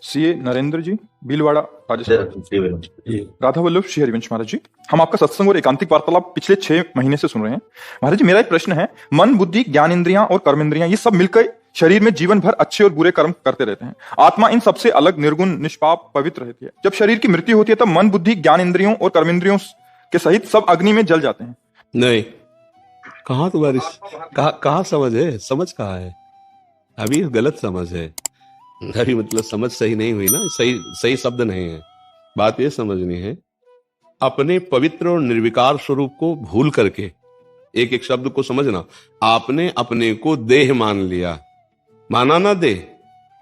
CA Narendra जी, भीलवाड़ा, राजस्थान। राधा वल्लभ श्री हरिवंश महाराज जी, हम आपका सत्संग और एकांतिक वार्तालाप पिछले 6 महीने से सुन रहे हैं। महाराज जी, मेरा एक प्रश्न है। मन, बुद्धि, ज्ञानेंद्रियां और कर्मेंद्रियां ये सब मिलकर शरीर में जीवन भर अच्छे और बुरे कर्म करते रहते हैं। आत्मा इन सबसे अलग, निर्गुण, निष्पाप, पवित्र रहती है। जब शरीर की मृत्यु होती है तब मन, बुद्धि, ज्ञानेंद्रियों और कर्मेंद्रियों के सहित सब अग्नि में जल जाते हैं। नहीं, कहाँ तुम्हारी कहाँ समझ है? समझ कहाँ है? अभी गलत समझ है। अभी मतलब समझ सही नहीं हुई ना, सही शब्द नहीं है। बात ये समझनी है, अपने पवित्र और निर्विकार स्वरूप को भूल करके एक एक शब्द को समझना। आपने अपने को देह मान लिया, माना ना देह,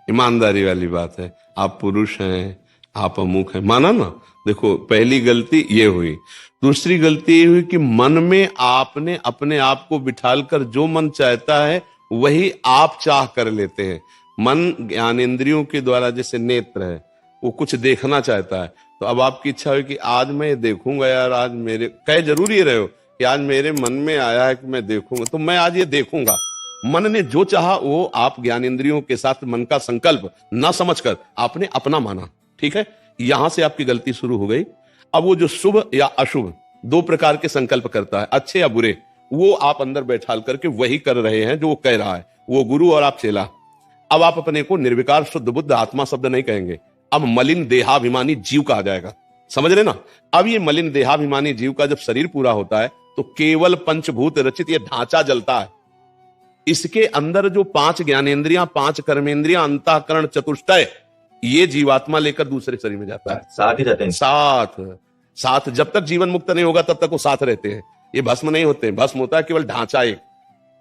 ईमानदारी वाली बात है। आप पुरुष हैं, आप अमुक हैं, माना ना। देखो, पहली गलती ये हुई। दूसरी गलती ये हुई कि मन में आपने अपने आप को बिठालकर जो मन चाहता है वही आप चाह कर लेते हैं। मन ज्ञानेंद्रियों के द्वारा, जैसे नेत्र है, वो कुछ देखना चाहता है, तो अब आपकी इच्छा हुई कि आज मैं ये देखूंगा यार, आज मेरे कह जरूरी रहे हो कि आज मेरे मन में आया है कि मैं देखूंगा, तो मैं आज ये देखूंगा। मन ने जो चाहा वो आप ज्ञानेंद्रियों के साथ मन का संकल्प ना समझकर आपने अपना माना। ठीक है, यहां से आपकी गलती शुरू हो गई। अब वो जो शुभ या अशुभ दो प्रकार के संकल्प करता है, अच्छे या बुरे, वो आप अंदर बैठाल करके वही कर रहे हैं जो वो कह रहा है। वो गुरु और आप चेला। अब आप अपने को निर्विकार शुद्ध बुद्ध आत्मा शब्द नहीं कहेंगे, अब मलिन देहाभिमानी जीव कहा जाएगा। समझ रहे ना? अब ये मलिन देहाभिमानी जीव का जब शरीर पूरा होता है तो केवल पंचभूत रचित ये ढांचा जलता है। इसके अंदर जो 5 ज्ञानेंद्रियां, 5 कर्मेंद्रियां, अंतःकरण, चतुष्टय, ये जीवात्मा लेकर दूसरे शरीर में जाता है। साथ ही रहते हैं। साथ जब तक जीवन मुक्त नहीं होगा तब तक वो साथ रहते हैं। ये भस्म नहीं होते, भस्म होता है केवल ढांचा एक।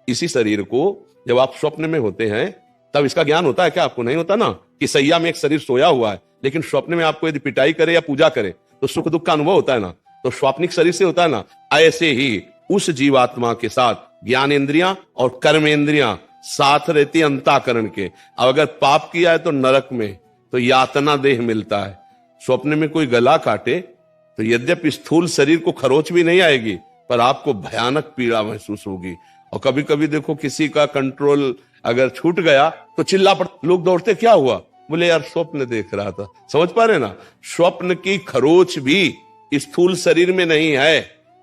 इसी शरीर को जब आप स्वप्न में होते हैं तब इसका ज्ञान होता है क्या? आपको नहीं होता ना कि सैया में एक शरीर सोया हुआ है, लेकिन स्वप्न में आपको यदि पिटाई करे या पूजा करे तो सुख दुख का अनुभव होता है ना, तो स्वाप्निक शरीर से होता है ना। ऐसे ही उस जीवात्मा के साथ ज्ञानेंद्रियां और कर्मेंद्रियां साथ रहती अंतःकरण के। अब अगर पाप किया है तो नरक में, तो यातना देह मिलता है। स्वप्न में कोई गला काटे तो यद्यपि स्थूल शरीर को खरोच भी नहीं आएगी, पर आपको भयानक पीड़ा महसूस होगी। और कभी कभी देखो, किसी का कंट्रोल अगर छूट गया तो चिल्ला पड़, लोग दौड़ते, क्या हुआ? बोले यार स्वप्न देख रहा था। समझ पा रहे ना? स्वप्न की खरोच भी स्थूल शरीर में नहीं है,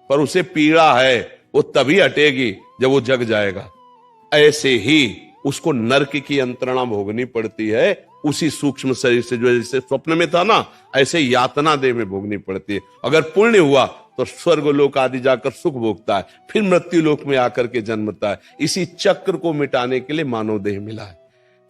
पर उसे पीड़ा है, वो तभी हटेगी जब वो जग जाएगा। ऐसे ही उसको नरक की यंत्रणा भोगनी पड़ती है उसी सूक्ष्म शरीर से, जो जैसे स्वप्न में था ना, ऐसे यातना देह में भोगनी पड़ती है। अगर पुण्य हुआ तो स्वर्ग लोक आदि जाकर सुख भोगता है, फिर मृत्यु लोक में आकर के जन्मता है। इसी चक्र को मिटाने के लिए मानव देह मिला है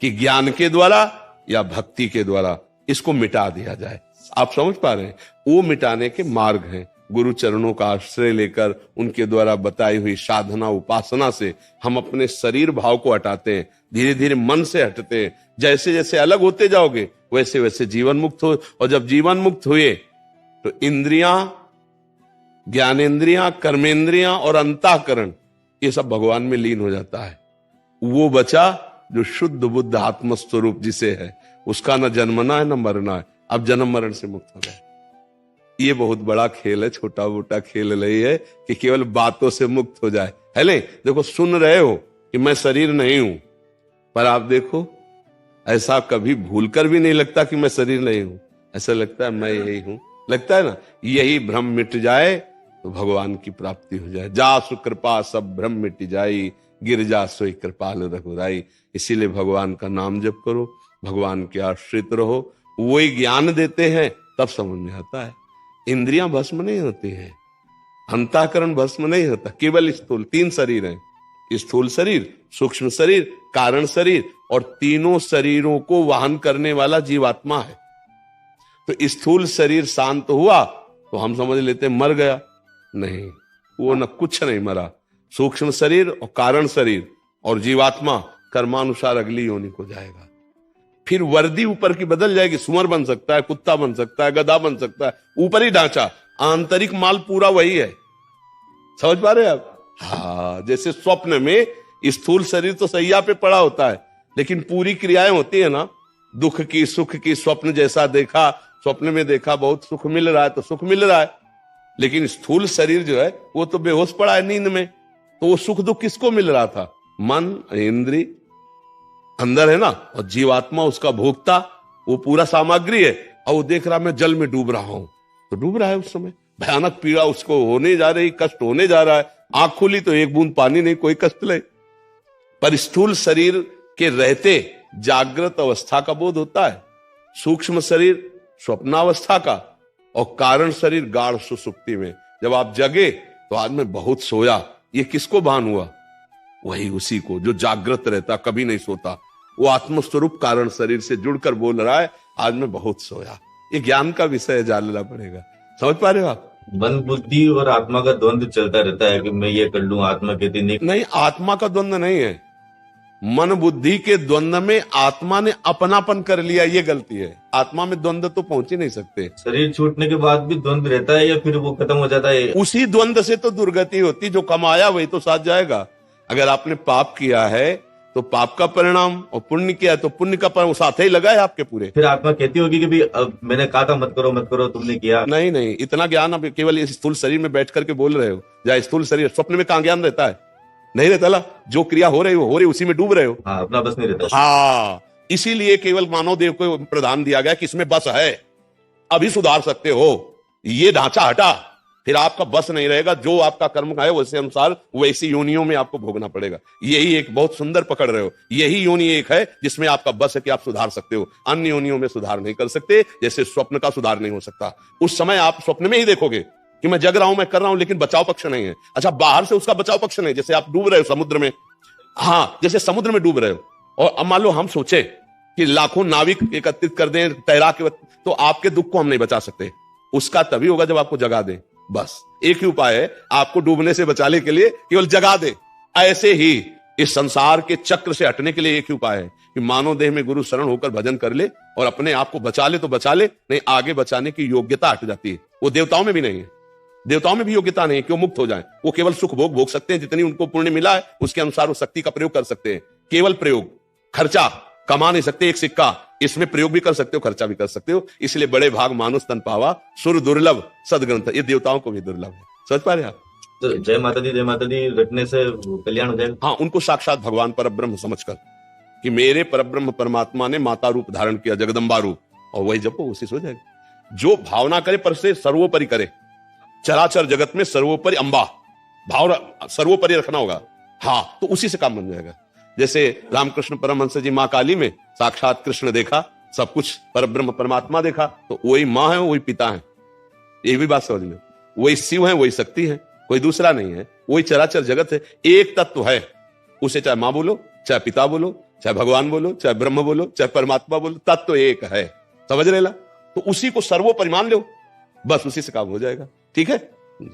कि ज्ञान के द्वारा या भक्ति के द्वारा इसको मिटा दिया जाए। आप समझ पा रहे हैं? वो मिटाने के मार्ग हैं। गुरु चरणों का आश्रय लेकर उनके द्वारा बताई हुई साधना उपासना से हम अपने शरीर भाव को हटाते हैं, धीरे धीरे मन से हटते हैं। जैसे जैसे अलग होते जाओगे वैसे वैसे जीवन मुक्त हो, और जब जीवन मुक्त हुए तो इंद्रियां, ज्ञानेंद्रियां, कर्मेंद्रियां और अंतःकरण ये सब भगवान में लीन हो जाता है। वो बचा जो शुद्ध बुद्ध आत्मस्वरूप जिसे है, उसका न जन्मना है न मरना है। अब जन्म मरण से मुक्त हो गए। ये बहुत बड़ा खेल है, छोटा मोटा खेल नहीं है कि केवल बातों से मुक्त हो जाए। है नहीं? देखो, सुन रहे हो कि मैं शरीर नहीं हूं, पर आप देखो ऐसा कभी भूलकर भी नहीं लगता कि मैं शरीर नहीं हूं। ऐसा लगता है मैं यही हूं, लगता है ना। यही भ्रम मिट जाए तो भगवान की प्राप्ति हो जाए। जा सुकृपा सब भ्रम मिट जाई, गिर जा सोई कृपाल रघुराई। इसीलिए भगवान का नाम जप करो, भगवान के आश्रित रहो, वही ज्ञान देते हैं, तब समझ में आता है। इंद्रियां भस्म नहीं होती है, अंतःकरण भस्म नहीं होता। केवल स्थूल 3 शरीर हैं, स्थूल शरीर, सूक्ष्म शरीर, कारण शरीर, और तीनों शरीरों को वहन करने वाला जीवात्मा है। तो स्थूल शरीर शांत हुआ तो हम समझ लेते मर गया। नहीं, वो न कुछ नहीं मरा। सूक्ष्म शरीर और कारण शरीर और जीवात्मा कर्मानुसार अगली योनि को जाएगा। फिर वर्दी ऊपर की बदल जाएगी, सुअर बन सकता है, कुत्ता बन सकता है, गधा बन सकता है, ऊपरी ढांचा, आंतरिक माल पूरा वही है। समझ पा रहे हैं आप? हाँ, जैसे स्वप्न में स्थूल शरीर तो सैया पे पड़ा होता है, लेकिन पूरी क्रियाएं होती है ना, दुख की, सुख की। स्वप्न जैसा देखा, स्वप्न में देखा बहुत सुख मिल रहा है तो सुख मिल रहा है, लेकिन स्थूल शरीर जो है वो तो बेहोश पड़ा है नींद में। तो वो सुख दुख किसको मिल रहा था? मन, इंद्री अंदर है ना, और जीवात्मा उसका भोक्ता। वो पूरा सामग्री है और वो देख रहा मैं जल में डूब रहा हूं, तो डूब रहा है। उस समय भयानक पीड़ा उसको होने जा रही, कष्ट होने जा रहा है। आंख खुली तो एक बूंद पानी नहीं, कोई कष्ट नहीं। पर स्थूल शरीर के रहते जागृत अवस्था का बोध होता है, सूक्ष्म शरीर स्वप्नावस्था का, और कारण शरीर गाढ़ सुसुप्ति में। जब आप जगे तो आज मैं बहुत सोया, ये किसको भान हुआ? वही उसी को जो जागृत रहता, कभी नहीं सोता। वो आत्मस्वरूप कारण शरीर से जुड़कर बोल रहा है आज मैं बहुत सोया। ये ज्ञान का विषय है, जानना पड़ेगा। समझ पा रहे हो आप? मन बुद्धि और आत्मा का द्वंद्व चलता रहता है कि मैं ये कर लूं, आत्मा कहती नहीं, आत्मा का द्वंद्व नहीं है। मन बुद्धि के द्वंद्व में आत्मा ने अपनापन कर लिया, ये गलती है। आत्मा में द्वंद्व तो पहुंच ही नहीं सकते। शरीर छूटने के बाद भी द्वंद्व रहता है या फिर वो खत्म हो जाता है? उसी द्वंद्व से तो दुर्गति होती, जो कमाया वही तो साथ जाएगा। अगर आपने पाप किया है तो पाप का परिणाम, और पुण्य किया तो पुण्य का परिणाम साथ ही लगा है आपके पूरे। फिर आत्मा कहती होगी कि भी अब मैंने कहा था मत करो मत करो, तुमने किया। नहीं नहीं, इतना ज्ञान आप केवल इस स्थूल शरीर में बैठ करके बोल रहे हो। या स्थूल शरीर, स्वप्न में कहां ज्ञान रहता है? नहीं रहता ना। जो क्रिया हो रही उसी में डूब रहे हो। हाँ, अपना बस नहीं रहता। हाँ, इसीलिए केवल मानव देव को प्रदान दिया गया कि इसमें बस है, अभी सुधार सकते हो। ये ढांचा हटा, फिर आपका बस नहीं रहेगा। जो आपका कर्म का है वैसे अनुसार वैसी योनियों में आपको भोगना पड़ेगा। यही एक बहुत सुंदर पकड़ रहे हो। यही योनि एक है जिसमें आपका बस है कि आप सुधार सकते हो। अन्य योनियों में सुधार नहीं कर सकते। जैसे स्वप्न का सुधार नहीं हो सकता, उस समय आप स्वप्न में ही देखोगे कि मैं जग रहा हूं, मैं कर रहा हूं, लेकिन बचाव पक्ष नहीं है। अच्छा, बाहर से उसका बचाव पक्ष नहीं। जैसे आप डूब रहे हो समुद्र में, हाँ, जैसे समुद्र में डूब रहे हो, और अब मान लो हम सोचे कि लाखों नाविक एकत्रित कर दें तैराक, तो आपके दुख को हम नहीं बचा सकते। उसका तभी होगा जब आपको जगा दें। बस एक ही उपाय है आपको डूबने से बचाने के लिए, केवल जगा दे। ऐसे ही इस संसार के चक्र से हटने के लिए एक ही उपाय है कि मानव देह में गुरु शरण होकर भजन कर ले और अपने आप को बचा ले तो बचा ले, नहीं आगे बचाने की योग्यता हट जाती है। वो देवताओं में भी नहीं है। देवताओं में भी योग्यता नहीं है कि वो मुक्त हो जाएं। वो केवल सुख भोग सकते हैं, जितनी उनको पुण्य मिला है उसके अनुसार वो शक्ति का प्रयोग कर सकते हैं। केवल प्रयोग, खर्चा कमा नहीं सकते। एक सिक्का, इसमें प्रयोग भी कर सकते हो, खर्चा भी कर सकते हो। इसलिए बड़े भाग मानुष तन पावा, सुर दुर्लभ सदग्रंथ, ये देवताओं को भी दुर्लभ है। समझ पा रहे आप? तो जय माता दी रटने से कल्याण हो जाएगा। हाँ, उनको साक्षात भगवान परब्रह्म समझकर कि मेरे परब्रह्म परमात्मा ने माता रूप धारण किया, जगदम्बा रूप, और वही जपो, उसी से हो जाएगा। जो भावना करे पर से सर्वोपरि करे। चराचर जगत में सर्वोपरि अंबा, भाव सर्वोपरि रखना होगा। हाँ, तो उसी से काम बन जाएगा। जैसे रामकृष्ण परमहंस जी मां काली में साक्षात कृष्ण देखा, सब कुछ परब्रह्म परमात्मा देखा, तो वही मां है, वही पिता है। ये भी बात समझ लो। वही शिव है, वही शक्ति है, कोई दूसरा नहीं है। वही चराचर जगत है, एक तत्व है। उसे चाहे मां बोलो, चाहे पिता बोलो, चाहे भगवान बोलो, चाहे ब्रह्म बोलो, चाहे परमात्मा बोलो, तत्व एक है। समझ रहे ला? तो उसी को सर्वोपरि मान लो, बस उसी से काम हो जाएगा। ठीक है जी।